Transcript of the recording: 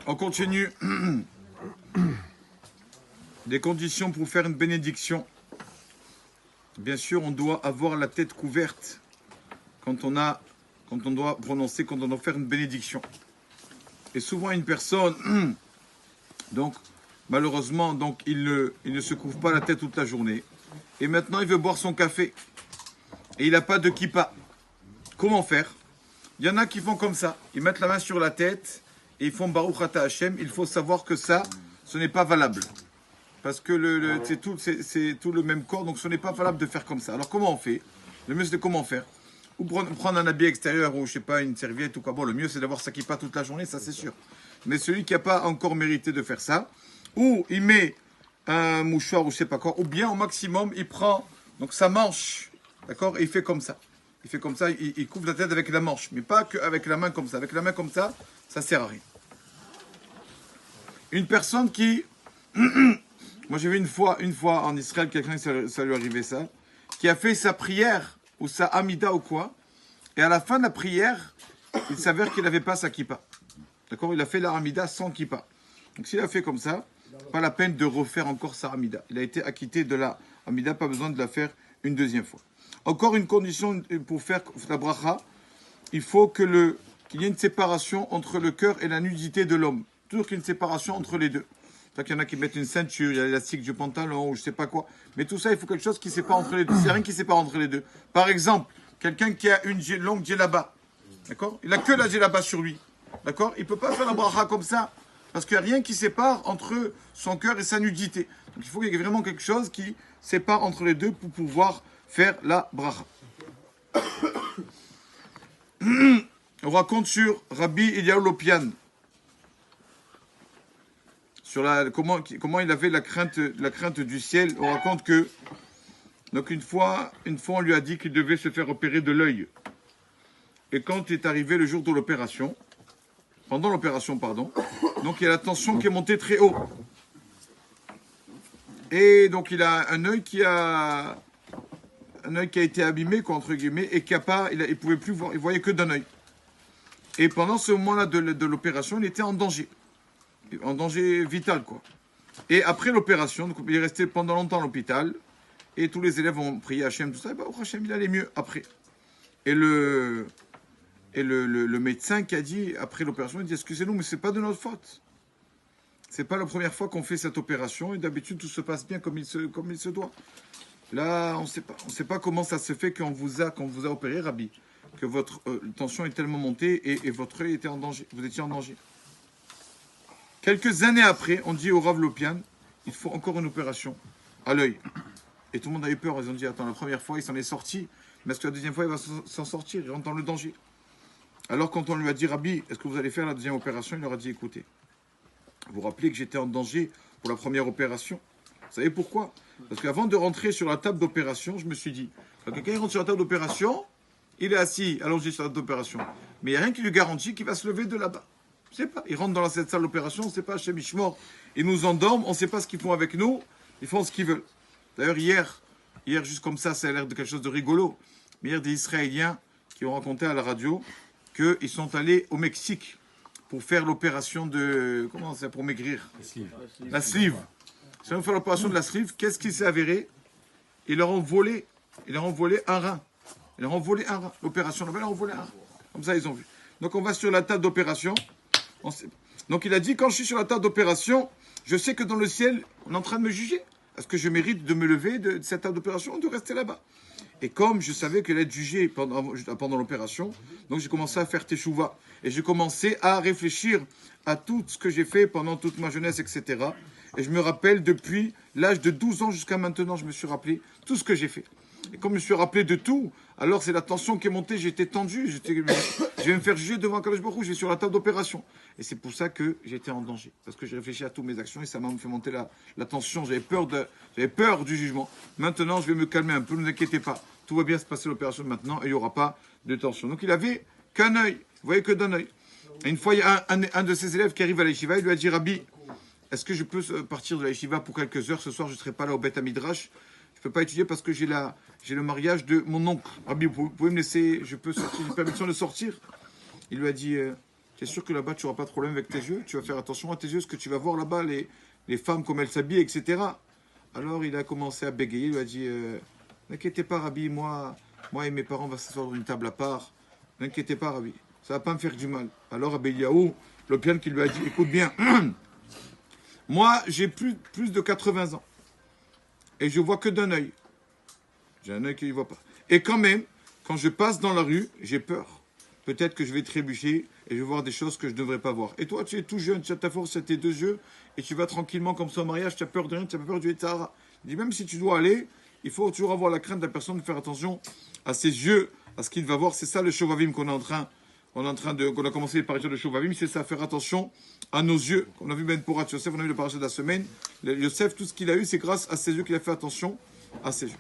On continue. Des conditions pour faire une bénédiction. Bien sûr, on doit avoir la tête couverte quand on doit prononcer, quand on doit faire une bénédiction. Et souvent, une personne, donc, malheureusement, donc, il ne se couvre pas la tête toute la journée. Et maintenant, il veut boire son café. Et il n'a pas de kippa. Comment faire? Il y en a qui font comme ça. Ils mettent la main sur la tête et ils font Baruch Ata Hashem. Il faut savoir que ça, ce n'est pas valable. Parce que c'est tout le même corps, donc ce n'est pas valable de faire comme ça. Alors comment on fait? Le mieux c'est de comment faire? Ou prendre un habit extérieur ou je sais pas, une serviette ou quoi. Bon, le mieux c'est d'avoir sa kippa toute la journée, ça c'est sûr. Mais celui qui n'a pas encore mérité de faire ça, ou il met un mouchoir ou je sais pas quoi, ou bien au maximum il prend donc sa manche, d'accord, et il fait comme ça. Il fait comme ça, il couvre la tête avec la manche, mais pas qu'avec la main comme ça. Avec la main comme ça sert à rien. Une personne qui moi, j'ai vu une fois en Israël, quelqu'un, ça lui arrivait ça, qui a fait sa prière, ou sa amida ou quoi, et à la fin de la prière, il s'avère qu'il n'avait pas sa kippa. D'accord? Il a fait la amida sans kippa. Donc, s'il a fait comme ça, pas la peine de refaire encore sa amida. Il a été acquitté de la amida, pas besoin de la faire une deuxième fois. Encore une condition pour faire la bracha, il faut qu'il y ait une séparation entre le cœur et la nudité de l'homme. Toujours qu'il y ait une séparation entre les deux. Il y en a qui mettent une ceinture, il y a l'élastique du pantalon ou je sais pas quoi. Mais tout ça, il faut quelque chose qui ne sépare entre les deux. C'est rien qui sépare entre les deux. Par exemple, quelqu'un qui a une longue djellaba, d'accord? Il n'a que la djellaba sur lui, d'accord? Il ne peut pas faire la bracha comme ça, parce qu'il n'y a rien qui sépare entre son cœur et sa nudité. Donc il faut qu'il y ait vraiment quelque chose qui sépare entre les deux pour pouvoir faire la bracha. On raconte sur Rabbi Eliyahu Lopian. Sur comment il avait la crainte du ciel. On raconte que donc une fois on lui a dit qu'il devait se faire opérer de l'œil. Et quand est arrivé le jour de l'opération, pendant l'opération, pardon, donc il y a la tension qui est montée très haut. Et donc il a un œil qui a été abîmé, quoi, entre guillemets, et il pouvait plus voir, il voyait que d'un œil. Et pendant ce moment-là de l'opération, il était en danger vital, quoi. Et après l'opération, donc il est resté pendant longtemps à l'hôpital, et tous les élèves ont prié Hachem, tout ça, et bah, Hachem, il allait mieux après. Et le médecin qui a dit, après l'opération, il dit, excusez-nous, mais c'est pas de notre faute. C'est pas la première fois qu'on fait cette opération, et d'habitude, tout se passe bien comme il se doit. Là, on sait pas comment ça se fait qu'on vous a opéré, Rabbi, que votre tension est tellement montée, et votre œil était en danger, vous étiez en danger. Quelques années après, on dit au Rav Lopian, il faut encore une opération à l'œil. Et tout le monde a eu peur. Ils ont dit, attends, la première fois, il s'en est sorti. Mais est-ce que la deuxième fois, il va s'en sortir? Il rentre dans le danger. Alors, quand on lui a dit, Rabbi, est-ce que vous allez faire la deuxième opération? Il leur a dit, écoutez, vous vous rappelez que j'étais en danger pour la première opération? Vous savez pourquoi? Parce qu'avant de rentrer sur la table d'opération, je me suis dit, quand quelqu'un rentre sur la table d'opération, il est assis, allongé sur la table d'opération. Mais il n'y a rien qui lui garantit qu'il va se lever de là-bas. Je sais pas, ils rentrent dans cette salle d'opération, on ne sait pas, chez Mishmor, ils nous endorment, on ne sait pas ce qu'ils font avec nous, ils font ce qu'ils veulent. D'ailleurs, hier, juste comme ça a l'air de quelque chose de rigolo, mais hier, des Israéliens qui ont raconté à la radio qu'ils sont allés au Mexique pour faire l'opération de... Comment c'est pour maigrir? La sleeve. Ils ont fait l'opération de la sleeve, qu'est-ce qui s'est avéré? Ils leur ont volé un rein. Ils leur ont volé un rein. L'opération, ils leur ont volé un rein. Comme ça, ils ont vu. Donc, on va sur la table d'opération. Donc il a dit, quand je suis sur la table d'opération, je sais que dans le ciel, on est en train de me juger. Est-ce que je mérite de me lever de cette table d'opération ou de rester là-bas? Et comme je savais qu'elle allait être jugée pendant l'opération, donc j'ai commencé à faire teshuva. Et j'ai commencé à réfléchir à tout ce que j'ai fait pendant toute ma jeunesse, etc. Et je me rappelle, depuis l'âge de 12 ans jusqu'à maintenant, je me suis rappelé tout ce que j'ai fait. Et comme je me suis rappelé de tout, alors c'est la tension qui est montée, j'étais tendu, je vais me faire juger devant Kadosh Baruch Hu, je vais sur la table d'opération. Et c'est pour ça que j'étais en danger, parce que j'ai réfléchi à toutes mes actions et ça m'a fait monter la tension, j'avais peur du jugement. Maintenant, je vais me calmer un peu, ne vous inquiétez pas, tout va bien se passer l'opération maintenant et il n'y aura pas de tension. Donc il avait qu'un œil, vous voyez que d'un œil. Et une fois, il y a un de ses élèves qui arrive à la yeshiva, il lui a dit, Rabbi, est-ce que je peux partir de la yeshiva pour quelques heures, ce soir je ne serai pas là au Beth Midrash? Je ne peux pas étudier parce que j'ai le mariage de mon oncle. Rabbi, vous pouvez me laisser, je peux sortir, j'ai permission de sortir? Il lui a dit, tu es sûr que là-bas, tu n'auras pas de problème avec tes yeux. Tu vas faire attention à tes yeux, ce que tu vas voir là-bas, les femmes, comme elles s'habillent, etc. Alors, il a commencé à bégayer. Il lui a dit, n'inquiétez pas, Rabbi, moi et mes parents, on va s'asseoir dans une table à part. N'inquiétez pas, Rabbi. Ça va pas me faire du mal. Alors, Rabbi Eliaou, l'Opian qui lui a dit, écoute bien, moi, j'ai plus de 80 ans. Et je vois que d'un œil. J'ai un œil qui ne voit pas. Et quand même, quand je passe dans la rue, j'ai peur. Peut-être que je vais trébucher et je vais voir des choses que je ne devrais pas voir. Et toi, tu es tout jeune, tu as ta force, tu as tes deux yeux, et tu vas tranquillement comme ça au mariage, tu as peur de rien, tu n'as pas peur du Etzara. Il dit, même si tu dois aller, il faut toujours avoir la crainte de la personne, de faire attention à ses yeux, à ce qu'il va voir. C'est ça le Shovavim qu'on a commencé les parachutes de Shovavim, c'est ça, faire attention à nos yeux. On a vu Ben Porat Yosef, on a vu le parachat de la semaine. Yosef, tout ce qu'il a eu, c'est grâce à ses yeux qu'il a fait attention à ses yeux.